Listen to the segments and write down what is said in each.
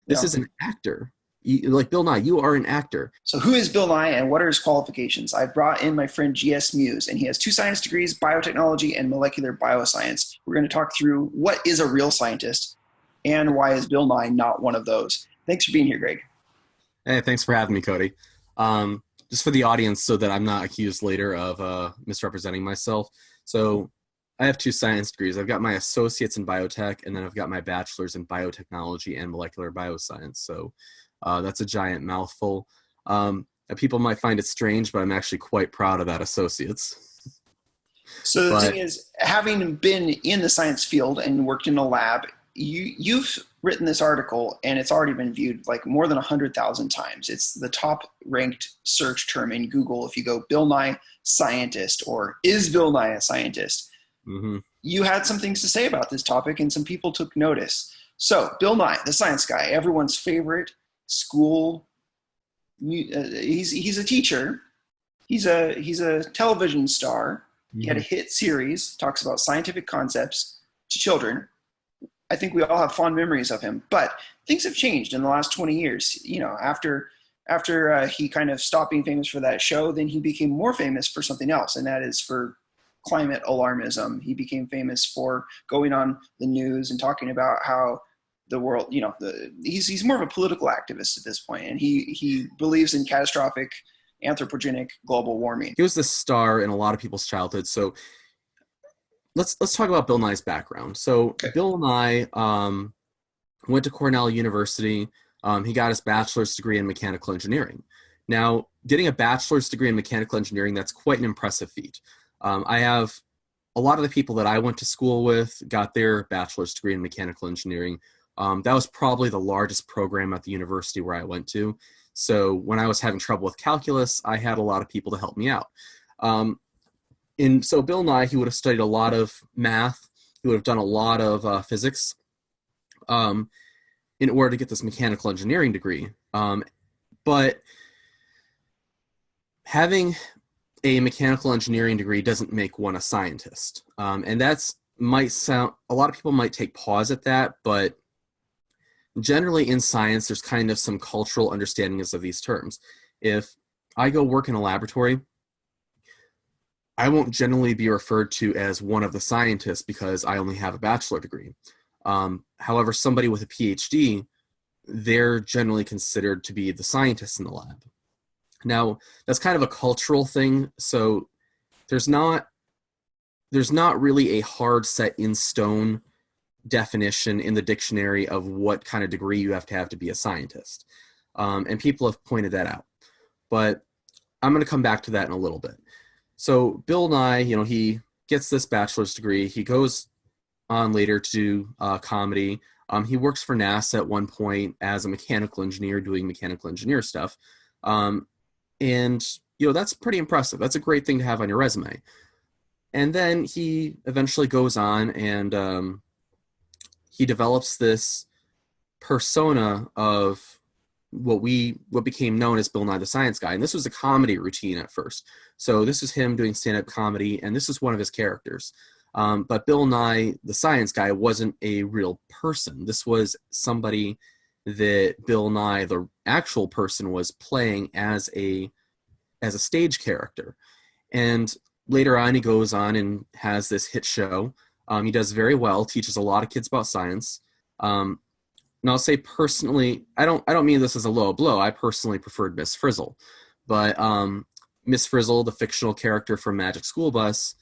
This No. is an actor. Like Bill Nye, you are an actor. So who is Bill Nye and what are his qualifications? I brought in my friend GS Muse, and he has 2 science degrees, biotechnology and molecular bioscience. We're going to talk through what is a real scientist and why is Bill Nye not one of those. Thanks for being here, Greg. Hey, thanks for having me, Cody. Just for the audience, so that I'm not accused later of misrepresenting myself. So I have 2 science degrees. I've got my associates in biotech, and then I've got my bachelor's in biotechnology and molecular bioscience. So that's a giant mouthful. People might find it strange, but I'm actually quite proud of that associates. So the thing is, having been in the science field and worked in a lab, you've written this article and it's already been viewed like more than 100,000 times. It's the top ranked search term in Google. If you go Bill Nye scientist or is Bill Nye a scientist? Mm-hmm. You had some things to say about this topic and some people took notice. So Bill Nye, the science guy, everyone's favorite school. He's a teacher. He's a television star. Mm-hmm. He had a hit series, talks about scientific concepts to children. I think we all have fond memories of him, but things have changed in the last 20 years. You know, after he kind of stopped being famous for that show, then he became more famous for something else, and that is for climate alarmism. He became famous for going on the news and talking about how the world, you know, he's more of a political activist at this point, and he believes in catastrophic anthropogenic global warming. He was the star in a lot of people's childhood. So let's talk about Bill Nye's background. So Okay. Bill Nye went to Cornell University. He got his bachelor's degree in mechanical engineering. Now, getting a bachelor's degree in mechanical engineering, that's quite an impressive feat. I have a lot of the people that I went to school with got their bachelor's degree in mechanical engineering. That was probably the largest program at the university where I went to. So when I was having trouble with calculus, I had a lot of people to help me out. So Bill Nye, he would have studied a lot of math. He would have done a lot of physics in order to get this mechanical engineering degree. But having a mechanical engineering degree doesn't make one a scientist. And might sound, a lot of people might take pause at that, but generally in science, there's kind of some cultural understandings of these terms. If I go work in a laboratory, I won't generally be referred to as one of the scientists because I only have a bachelor degree. However, somebody with a PhD, they're generally considered to be the scientist in the lab. Now, that's kind of a cultural thing, so there's not really a hard set in stone definition in the dictionary of what kind of degree you have to be a scientist. And people have pointed that out. But I'm going to come back to that in a little bit. So Bill Nye, he gets this bachelor's degree. He goes on later to do comedy. He works for NASA at one point as a mechanical engineer doing mechanical engineer stuff. And that's pretty impressive. That's a great thing to have on your resume. And then he eventually goes on and he develops this persona of what became known as Bill Nye the Science Guy. And this was a comedy routine at first. So this is him doing stand-up comedy, and this is one of his characters. But Bill Nye the Science Guy wasn't a real person. This was somebody that Bill Nye, the actual person, was playing as a stage character. And later on, he goes on and has this hit show. He does very well, teaches a lot of kids about science. And I'll say personally, I don't mean this as a low blow. I personally preferred Miss Frizzle. But Miss Frizzle, the fictional character from Magic School Bus,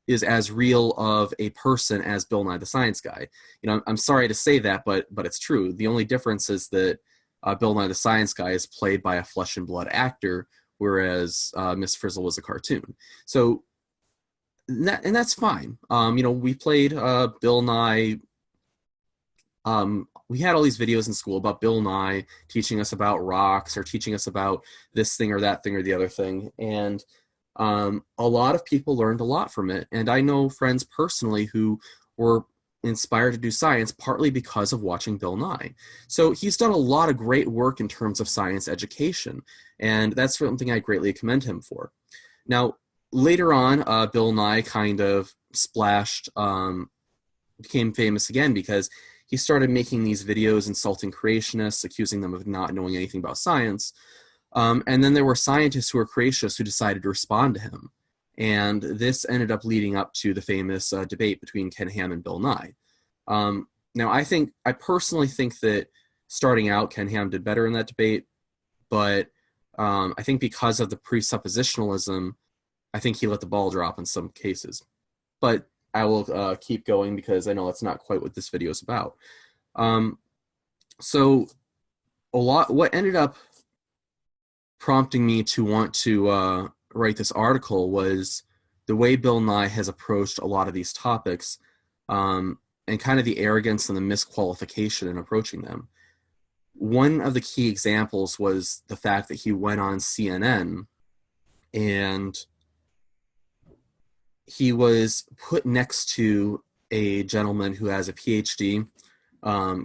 is as real of a person as Bill Nye the Science Guy. I'm sorry to say that, but it's true. The only difference is that Bill Nye the Science Guy is played by a flesh and blood actor, whereas Miss Frizzle was a cartoon. So, and that's fine. We played Bill Nye. We had all these videos in school about Bill Nye teaching us about rocks or teaching us about this thing or that thing or the other thing. And a lot of people learned a lot from it. And I know friends personally who were inspired to do science partly because of watching Bill Nye. So he's done a lot of great work in terms of science education. And that's something I greatly commend him for. Now, later on, Bill Nye kind of became famous again because he started making these videos insulting creationists, accusing them of not knowing anything about science. And then there were scientists who were creationists who decided to respond to him. And this ended up leading up to the famous debate between Ken Ham and Bill Nye. Now, I personally think that starting out, Ken Ham did better in that debate, but I think because of the presuppositionalism, I think he let the ball drop in some cases. But I will keep going because I know that's not quite what this video is about. So what ended up prompting me to want to write this article was the way Bill Nye has approached a lot of these topics, and kind of the arrogance and the misqualification in approaching them. One of the key examples was the fact that he went on CNN and he was put next to a gentleman who has a PhD.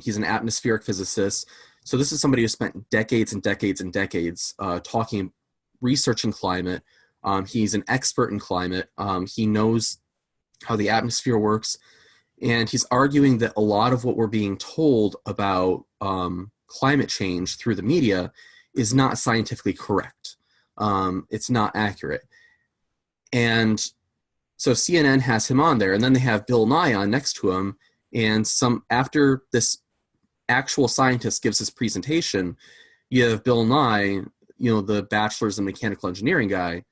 He's an atmospheric physicist. So this is somebody who spent decades and decades and decades researching climate. He's an expert in climate. He knows how the atmosphere works. And he's arguing that a lot of what we're being told about climate change through the media is not scientifically correct. It's not accurate. And so CNN has him on there, and then they have Bill Nye on next to him. And after this actual scientist gives his presentation, you have Bill Nye, the bachelor's in mechanical engineering guy,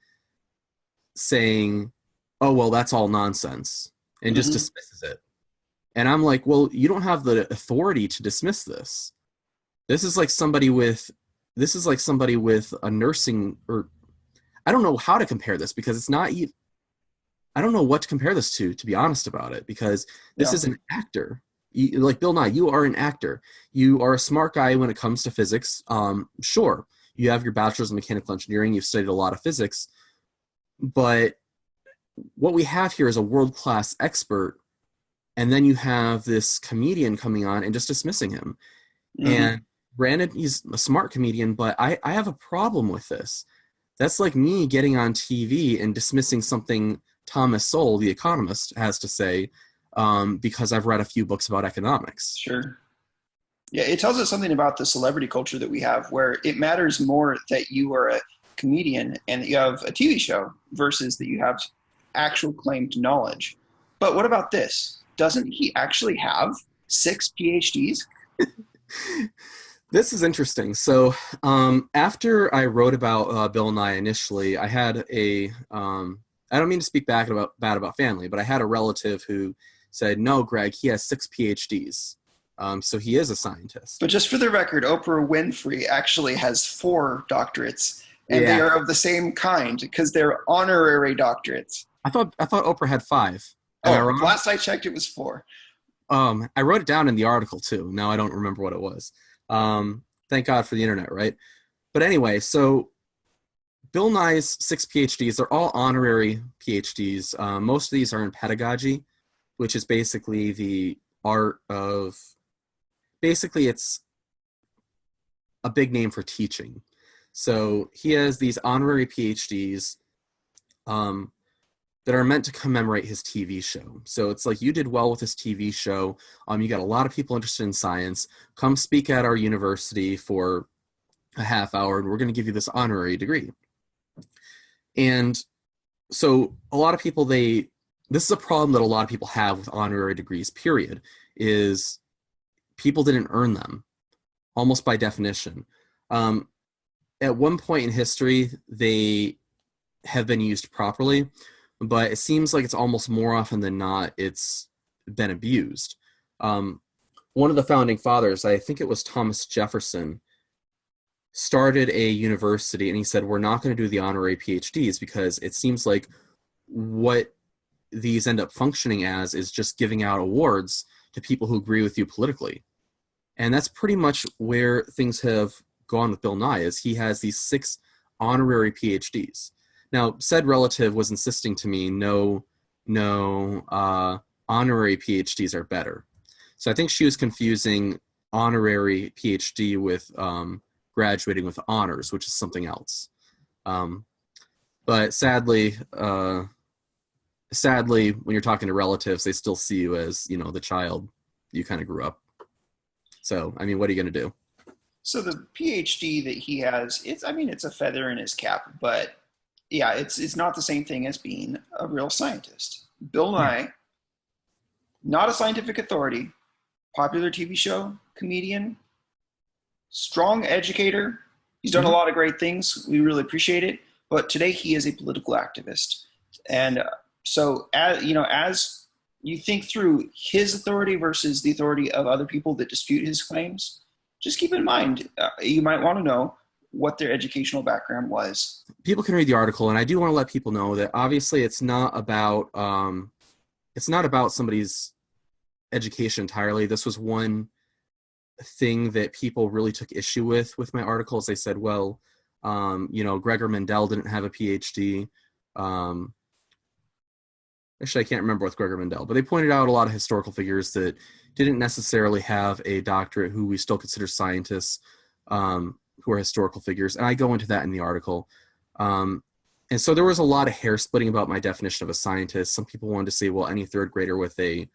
saying, "Oh, well, that's all nonsense," and just dismisses it. And I'm like, well, you don't have the authority to dismiss this. This is like somebody with a nursing, or I don't know how to compare this because it's not. I don't know what to compare this to be honest about it, because this is an actor. Like Bill Nye, you are an actor. You are a smart guy when it comes to physics. Sure, you have your bachelor's in mechanical engineering. You've studied a lot of physics. But what we have here is a world-class expert, and then you have this comedian coming on and just dismissing him. And granted, he's a smart comedian, but I have a problem with this. That's like me getting on TV and dismissing something Thomas Sowell, the economist, has to say because I've read a few books about economics. Sure. Yeah, it tells us something about the celebrity culture that we have, where it matters more that you are a comedian and that you have a TV show versus that you have actual claimed knowledge. But what about this? Doesn't he actually have 6 PhDs? This is interesting. So after I wrote about Bill Nye initially, I had I don't mean to speak bad about family, but I had a relative who said, "No, Greg, he has 6 PhDs. So he is a scientist." But just for the record, Oprah Winfrey actually has 4 doctorates, and they are of the same kind because they're honorary doctorates. I thought Oprah had 5. Last I checked, it was 4. I wrote it down in the article too. Now I don't remember what it was. Thank God for the internet, right? But anyway, so Bill Nye's 6 PhDs, they're all honorary PhDs. Most of these are in pedagogy, which is basically the art of, it's a big name for teaching. So he has these honorary PhDs that are meant to commemorate his TV show. So it's like, you did well with this TV show. You got a lot of people interested in science. Come speak at our university for a half hour, and we're going to give you this honorary degree. And so a lot of people, this is a problem that a lot of people have with honorary degrees, period, is people didn't earn them, almost by definition. At one point in history, they have been used properly, but it seems like it's almost more often than not, it's been abused. One of the founding fathers, I think it was Thomas Jefferson, started a university, and he said, we're not going to do the honorary PhDs because it seems like what these end up functioning as is just giving out awards to people who agree with you politically. And that's pretty much where things have gone with Bill Nye, is he has these 6 honorary PhDs. Now, said relative was insisting to me, no, honorary PhDs are better. So I think she was confusing honorary PhD with graduating with honors, which is something else. But sadly, when you're talking to relatives, they still see you as, the child you kind of grew up So, I mean, what are you going to do? So the PhD that he has, it's a feather in his cap, but yeah, it's not the same thing as being a real scientist. Bill Yeah. Nye, not a scientific authority, popular TV show, comedian, strong educator. He's done a Hmm. lot of great things. We really appreciate it. But today he is a political activist. And so, as you think through his authority versus the authority of other people that dispute his claims, just keep in mind you might want to know what their educational background was. People can read the article, and I do want to let people know that obviously it's not about somebody's education entirely. This was one thing that people really took issue with my articles. They said, well, Gregor Mendel didn't have a PhD. Actually, I can't remember with Gregor Mendel, but they pointed out a lot of historical figures that didn't necessarily have a doctorate who we still consider scientists, who are historical figures. And I go into that in the article. And so there was a lot of hair splitting about my definition of a scientist. Some people wanted to say, well, any third grader with a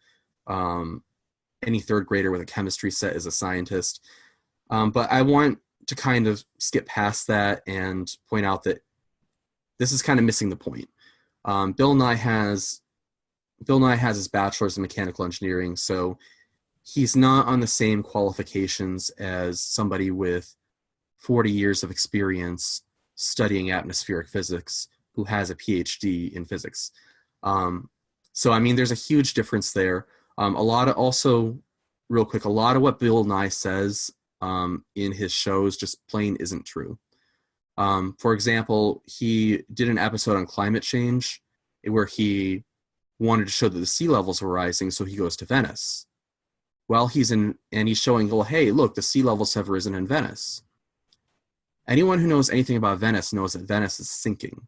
chemistry set is a scientist. But I want to kind of skip past that and point out that this is kind of missing the point. Bill Nye has his bachelor's in mechanical engineering, so he's not on the same qualifications as somebody with 40 years of experience studying atmospheric physics who has a PhD in physics. So, I mean, there's a huge difference there. A lot of what Bill Nye says in his shows just plain isn't true. For example, he did an episode on climate change where he wanted to show that the sea levels were rising, so he goes to Venice. Well, he's showing, well, hey, look, the sea levels have risen in Venice. Anyone who knows anything about Venice knows that Venice is sinking.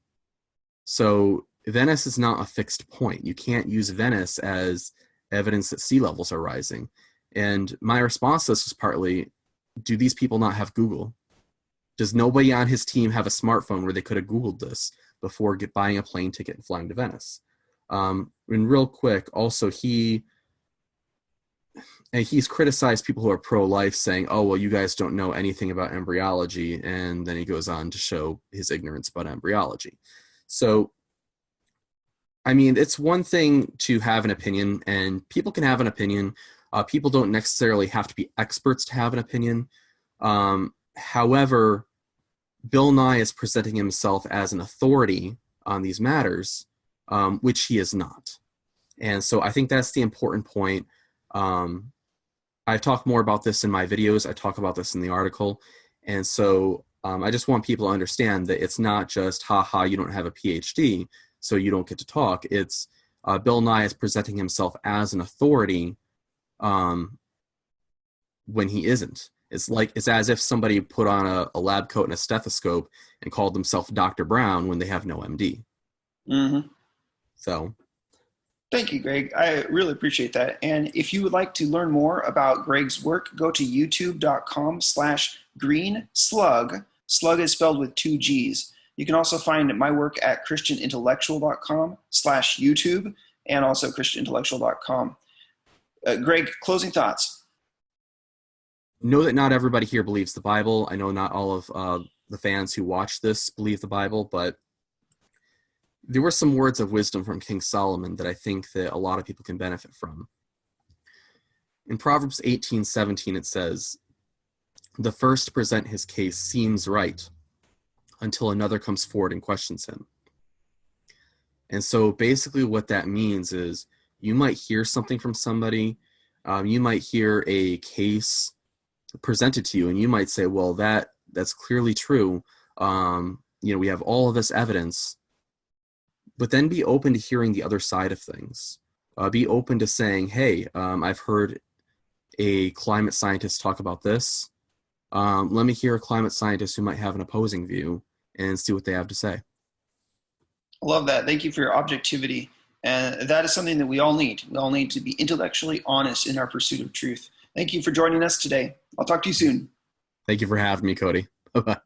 So Venice is not a fixed point. You can't use Venice as evidence that sea levels are rising. And my response to this was partly, do these people not have Google? Does nobody on his team have a smartphone where they could have Googled this before buying a plane ticket and flying to Venice? And real quick, also, he's criticized people who are pro-life, saying, oh, well, you guys don't know anything about embryology. And then he goes on to show his ignorance about embryology. So, I mean, it's one thing to have an opinion, and people can have an opinion. People don't necessarily have to be experts to have an opinion. However, Bill Nye is presenting himself as an authority on these matters, which he is not. And so I think that's the important point. I talk more about this in my videos. I talk about this in the article. And so I just want people to understand that it's not just, haha, you don't have a PhD, so you don't get to talk. It's Bill Nye is presenting himself as an authority when he isn't. It's as if somebody put on a lab coat and a stethoscope and called themselves Dr. Brown when they have no MD. Mm-hmm. So. Thank you, Greg. I really appreciate that. And if you would like to learn more about Greg's work, go to youtube.com/greenslug. Slug is spelled with 2 G's. You can also find my work at christianintellectual.com/YouTube and also christianintellectual.com. Greg, closing thoughts. Know that not everybody here believes the Bible. I know not all of the fans who watch this believe the Bible, but there were some words of wisdom from King Solomon that I think that a lot of people can benefit from. In Proverbs 18:17, it says, "The first to present his case seems right until another comes forward and questions him." And so basically what that means is you might hear something from somebody, you might hear a case presented to you, and you might say, well, that's clearly true. We have all of this evidence. But then be open to hearing the other side of things. Be open to saying, hey, I've heard a climate scientist talk about this. Let me hear a climate scientist who might have an opposing view and see what they have to say. I love that. Thank you for your objectivity. And that is something that we all need. We all need to be intellectually honest in our pursuit of truth. Thank you for joining us today. I'll talk to you soon. Thank you for having me, Cody. Bye-bye.